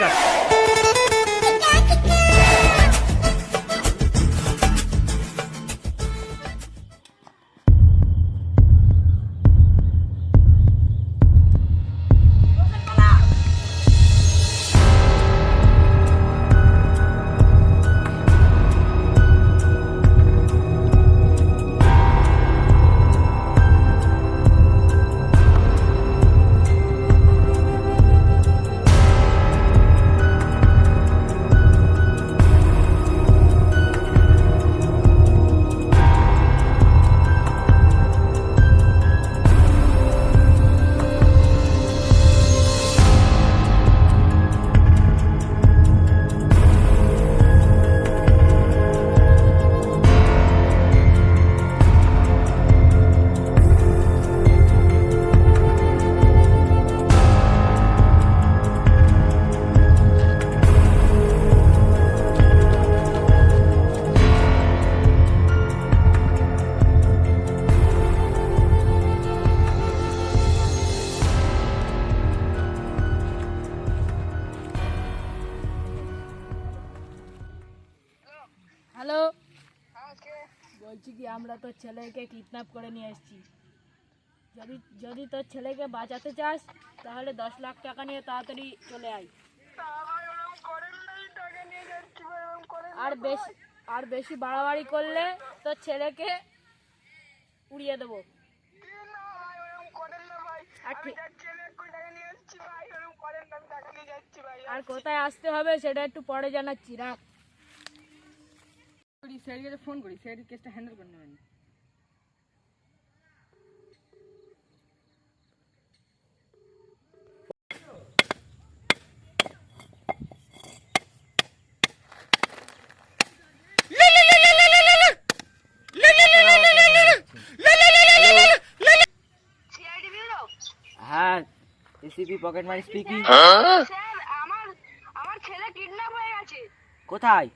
নমস্কার। হ্যালো, বলছি কি আমরা তোর ছেলেকে কিডন্যাপ করে নিয়ে এসেছি। যদি তোর ছেলেকে বাঁচাতে চাস তাহলে 10 লাখ টাকা নিয়ে তাড়াতাড়ি চলে আয়। আর বেশি বাড়াবাড়ি করলে তোর ছেলেকে উড়িয়ে দেবো। আর কোথায় আসতে হবে সেটা একটু পরে জানাচ্ছি। রাখ। স্যারকে ফোন করি, স্যার কেসটা হ্যান্ডেল করে নেবেন। হ্যাঁ, এসিপি পকেট মারি স্পিকিং। স্যার, আমার ছেলে কিডন্যাপ হয়ে গেছে। কোথায়?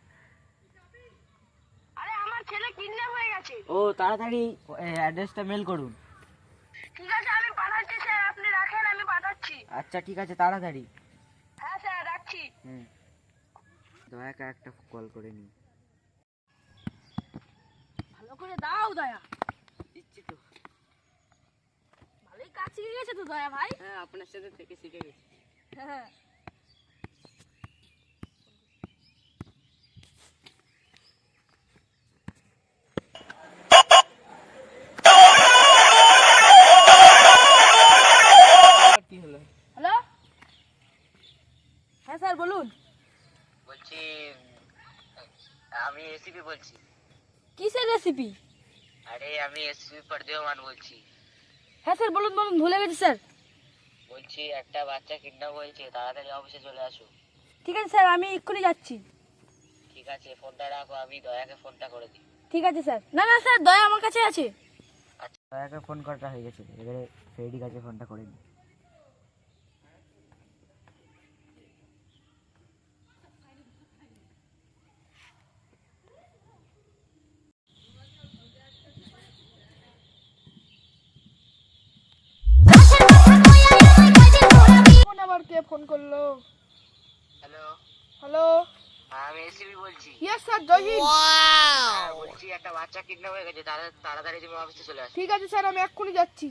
আরে আমার ছেলে কিডন্যাপ হয়ে গেছে। ও, তাড়াতাড়ি অ্যাড্রেসটা মেল করুন। ঠিক আছে, আমি পাঠাচ্ছি স্যার, আপনি রাখেন, আমি পাঠাচ্ছি। আচ্ছা ঠিক আছে, তাড়াতাড়ি। হ্যাঁ স্যার, রাখছি। দয়া করে একটা কল করে নিই। ভালো করে দাও দয়া। দিচ্ছি তো। ভালোই কাজ শিখে গেছে তো দয়া ভাই। হ্যাঁ, আপনার সাথে থেকে শিখে গেছি। হ্যাঁ। কি হলো? হ্যালো, হ্যাঁ স্যার বলুন। বলছি, আমি এসিপি বলছি। কিসের রেসিপি? আরে আমি এসিপি পরদেওয়ান বলছি। হ্যাঁ স্যার বলুন বলুন, ভুলে গেছি স্যার। বলছি একটা বাচ্চা কিডন্যাপ হয়েছে, তাড়াতাড়ি অফিসে চলে আসো। ঠিক আছে স্যার, আমি এক্ষুনি যাচ্ছি। ঠিক আছে, ফোনটা রাখো, আমি দয়াকে ফোনটা করে দিই। ঠিক আছে স্যার। না না স্যার, দয়া আমার কাছে আছে। আচ্ছা, দয়াকে ফোন করাটা হয়ে গেছে, এবারে ফ্রেডি কাছে ফোনটা করে দিই। ফোন আবার কে ফোন করলো? Hello, hello. আমি এসিপি বলছি। ইয়েস স্যার, জয় হিন্দ। হ্যাঁ, বলছি একটা বাচ্চা কিডন্যাপ হয়ে গেছে, তাড়াতাড়ি তুমি অফিসে চলে আসো। ঠিক আছে স্যার, আমি এক্ষুনি যাচ্ছি।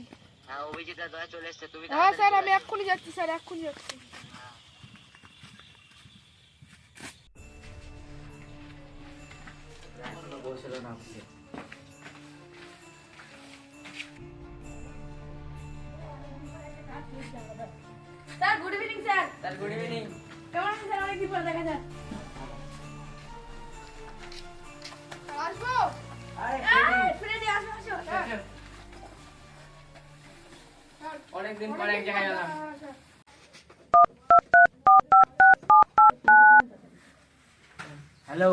হ্যাঁ, অভিজিৎ আর দয়া চলে এসছে, তুমি হ্যাঁ তাড়াতাড়ি স্যার, চলে আমি আসো। এক্ষুনি যাচ্ছি স্যার, এক্ষুনি যাচ্ছি। এখনো পৌঁছলো না অফিসে। Sir good evening sir. Sir good evening. কেমন আছেন স্যার? অনেকদিন পর দেখা যায়। আসবো? ফ্রেন্ডি আসো আসো। অনেকদিন পরে এক জায়গায় গেলাম। হ্যালো,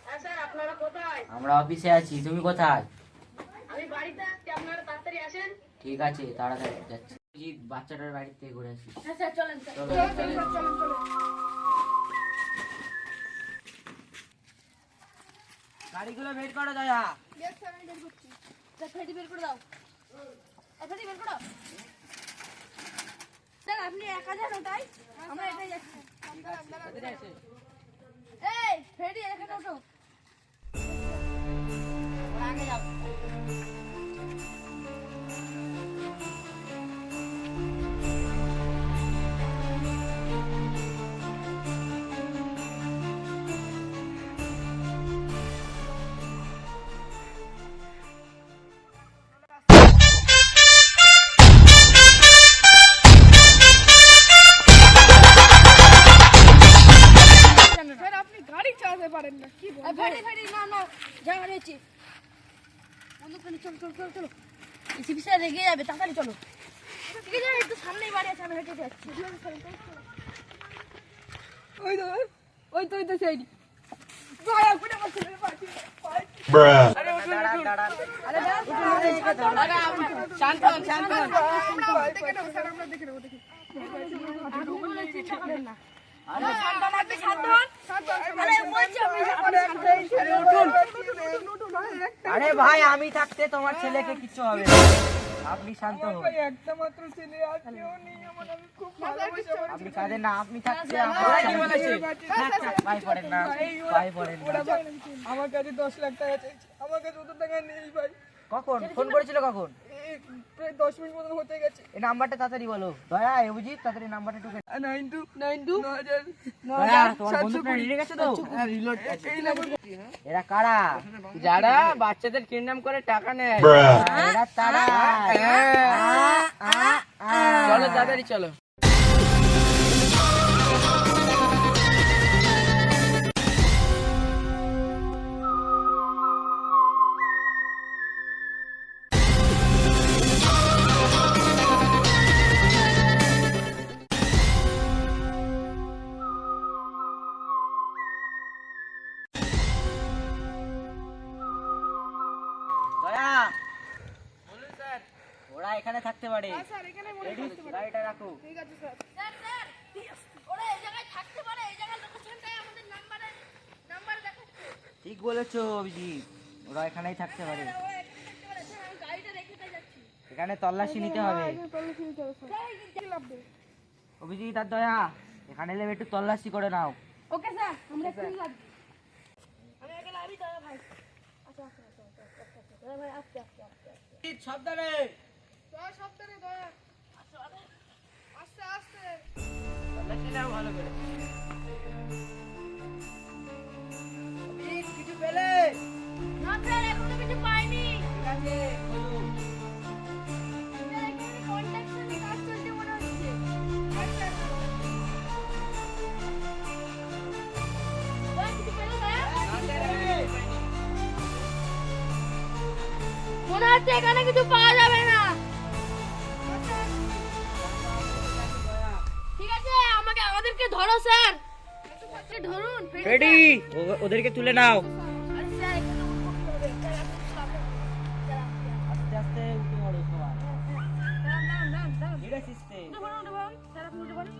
হ্যাঁ স্যার, আপনারা কোথায়? আমরা অফিসে আছি, তুমি কোথায়? আমি বাড়িতে আছি, আপনারা তাড়াতাড়ি আসেন। ঠিক আছে, তাড়াতাড়ি যাচ্ছি। অভিজিৎ, বাচ্চাটার বাড়ি থেকে ঘুরে আসি। হ্যাঁ স্যার, চলেন স্যার। চলো, চলেন চলো। স্যার, চলেন চলেন। গাড়িগুলো বের করো দয়া। ইয়েস স্যার, আমি বের করছি। স্যার ফেটি বের করে দাও। ফেটি বের করো। স্যার আপনি একা যান ওটাই, আমরা এটাই যাচ্ছি। কোথায় আছে? এই ফ্রেডি এখানে ওঠো, ওরা আগে যাও। স্যার আপনি গাড়ি চালাতে পারেন না কি বলেন? ফ্রেডি ফ্রেডি না না যা রয়েছে অন্যখানে, চলো চলো চলো চলো, এসিপি স্যার রেগে যাবে, তাড়াতাড়ি চলো। ঠিক আছে একটু সামনেই বাড়ি আছে, আমি হেঁটে যাচ্ছি। ওই তো ওই তো সেই ভাই আপনি আমার ছেলের পাশে Bruh. আরে উঠুন, উঠুন। আরে দাঁড়াও, আরে শান্ত হন, শান্ত হন। আমরা দেখে নেবো স্যার, আমরা দেখে নেবো দেখি আরে শান্ত হন, আপনি শান্ত হন। আরে বলছি আমি আরে ভাই আমি থাকতে তোমার ছেলেকে কিছু হবে না, আপনি শান্ত হন। একটা মাত্র ছেলে আর কেউ নেই আমার, আমি খুব ভালোবাসি আমার আপনি কাঁদেন না, আপনি থাকতে ওরা কি বলেছে? ভাই পড়েন না, ভাই পড়েন না। আমার কাছে 10 লাখ টাকা চাইছে, আমার কাছে অত টাকা নেই ভাই। কখন ফোন করেছিল কখন? এই প্রায় 10 মিনিট মতো হতে গেছে। এই নাম্বারটা তাড়াতাড়ি বলো দয়া, অভিজিৎ তাড়াতাড়ি নাম্বারটা টুকে। 92 দয়া তোমার বন্ধুটা রিলে গেছে তো? এরা কারা? যারা বাচ্চাদের কিডন্যাপ করে টাকা নেয়। Bruh. এরা তারা। চলো তাড়াতাড়ি চলো। দয়া বলুন স্যার। ওরা এখানে থাকতে পারে, স্যার এখানে মনে রেডি গাড়িটা রাখো। ঠিক আছে স্যার। স্যার স্যার ওরা এই জায়গায় থাকতে পারে, এই জায়গার লোকেশনটাই আমাদের নাম্বার দেখাচ্ছে। ঠিক বলেছো অভিজিৎ, ওরা এখানেই থাকতে পারে। ওরা এখানে থাকতে পারে, স্যার আমি গাড়িটা রেখে যাচ্ছি। এখানে তল্লাশি নিতে হবে। অভিজিৎ আর দয়া এখানে এলে একটু তল্লাশি করে নাও। ওকে স্যার, আমরা একটু যাচ্ছি। আমি আগে লাভি দাদা ভাই। আচ্ছা আচ্ছা আচ্ছা দাদা ভাই, আস্তে আস্তে আস্তে আস্তে। সাবধানে। দয়া সাবধানে দয়া, আস্তে আস্তে। তল্লাশি নাও ভালো করে। অভিজিৎ কিছু পেলে? না স্যার এখনো কিছু পাইনি। ঠিক আছে বলুন। স্যার এখানে কন্ট্রাকশনের কাজ চলছে মনে হচ্ছে। স্যার কিছু পেলো না? মনে হচ্ছে এখানে কিছু পাওয়া যাবে না। ঠিক আছে আমাদেরকে ধরো স্যার, ধরুন। রেডি, ওদেরকে তুলে নাও। আরে স্যার এখানে উঠবো কিভাবে? স্যার আপনি একটু সামনে। স্যার, আস্তে আস্তে উঠে পড়ো সবাই। দাঁড়ান। ধীরে সুস্থে। উঠে পড়ুন। স্যার আপনি উঠে পড়ুন।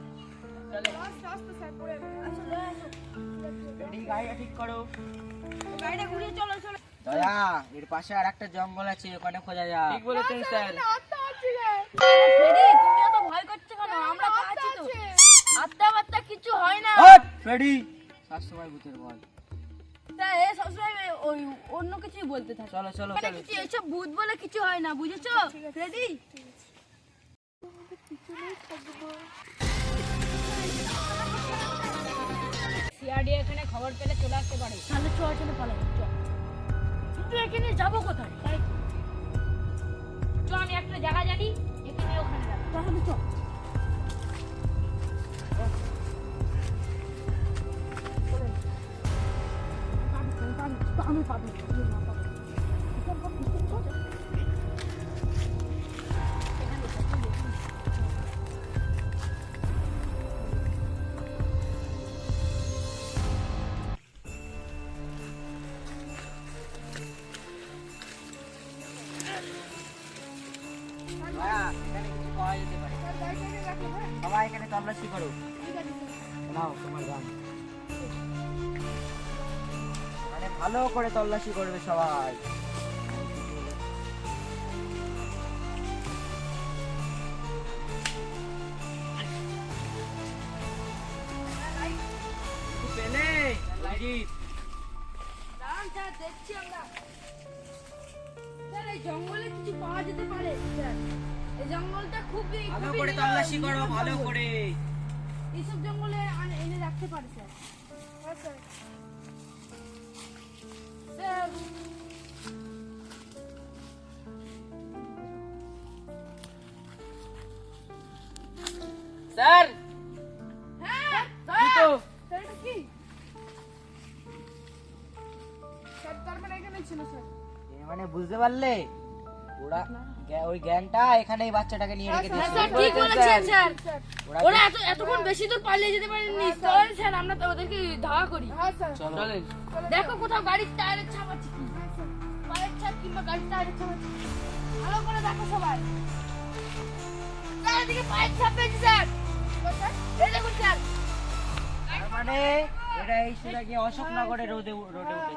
আস্তে আস্তে স্যার পড়ে যাবে। আচ্ছা দয়া আসো। রেডি, গাড়িটা ঠিক করো। গাড়িটা ঘুরিয়ে চলো। দয়া এর পাশে আর একটা জঙ্গল আছে, ওখানে খোঁজা যায়। ঠিক বলেছেন স্যার। আত্মা আছে রে। ফ্রেডি তুমি এত ভয় করছো কেন? আমরা তো আছি তো। আত্মা কিছু হয় না। রেডি, সবসময় ভূতের ভয়। স্যার এ সবসময় ওই অন্য কিছুই বলতে থাকে। চলো চলো মানে কিছু এসব ভূত বলে কিছু হয় না, বুঝেছো ফ্রেডি? সিআরডি এখানে খবর পেলে চলে আসতে পারে। তাহলে চলে পালাই চল। কিন্তু এখানে যাবো কোথায়? তাই চ, আমি একটা জায়গা জানি, এখানে ওখানে যাবো। তাহলে চল। আমি পাবো। দয়া এখানে কিছু পাওয়া যেতে পারে। সবাই এখানে তল্লাশি করো। নাও তোমার গান। মানে ভালো করে তল্লাশি করবে সবাই। অজিত দাঁড়ান স্যার, দেখছি আমরা। স্যার, এই জঙ্গলে কিছু পাওয়া যেতে পারে স্যার। এই জঙ্গলটা খুবই ভালো খুবই করে নিরব, তল্লাশি করো, নিরব ভালো জঙ্গল। করে। এইসব জঙ্গলে এনে রাখতে পারে স্যার। হ্যাঁ স্যার। স্যার, স্যার হ্যাঁ জুতো স্যার এটা কি স্যার তার মানে এখানে ছিল স্যার এ মানে বুঝতে পারলে ওরা ওই গ্যাংটা এখানে এই বাচ্চাটাকে নিয়ে রেখে হ্যাঁ দিয়েছে। স্যার, ঠিক বলেছেন স্যার। ওরা ওরা এতক্ষণ বেশি দূর পালিয়ে যেতে পারেনি। চলেন স্যার, আমরা তো ওদেরকে ধাওয়া করি। হ্যাঁ স্যার চলেন দেখো কোথাও গাড়ির টায়ারের ছাপ আছে কি, পায়ের ছাপ কিংবা গাড়ির টায়ারের ছাপ আছে কি। ভালো করে দেখো সবাই। চারিদিকে পায়ের ছাপ পেয়েছি স্যার। এই দেখুন স্যার। তার মানে এটা এই সুরা গিয়ে অশোকনগরে রোডে উঠেছে।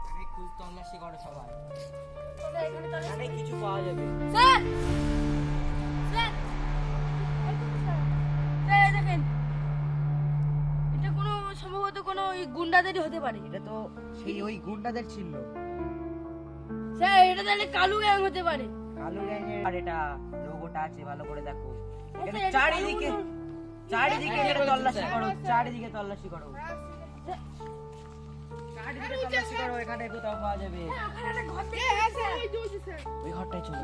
এখানে খুঁজ তল্লাশি করো সবাই, এখানে কিছু পাওয়া যাবে। স্যার, স্যার, স্যার, এই দেখেন। এটা কোনো সম্ভবত কোনো ওই গুন্ডাদেরই হতে পারে। এটা তো সেই ওই গুন্ডাদের চিহ্ন, স্যার, এটা তাহলে কালু গ্যাং হতে পারে। কালো গ্যাংয়ের। আর এটা লোগোটা আছে, ভালো করে দেখো। এখানে স্যার, এটা চারিদিকে কালু- চারিদিকে হ্যাঁ, এখানে বলছি, তল্লাশি স্যার। করো, চারিদিকে তল্লাশি করো, চারিদিকে তল্লাশি করো, এখানে কোথাও পাওয়া যাবে। হ্যাঁ, ওখানে একটা ঘর দেখতে হ্যাঁ স্যার ওই যে স্যার ওই ঘরটাই চলো।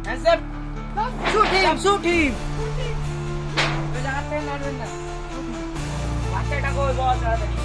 হ্যাঁ sir Shoot him, shoot him! ওই জায়গার থেকে নড়বেন না বাচ্চাটাকে ওই বল তাড়াতাড়ি।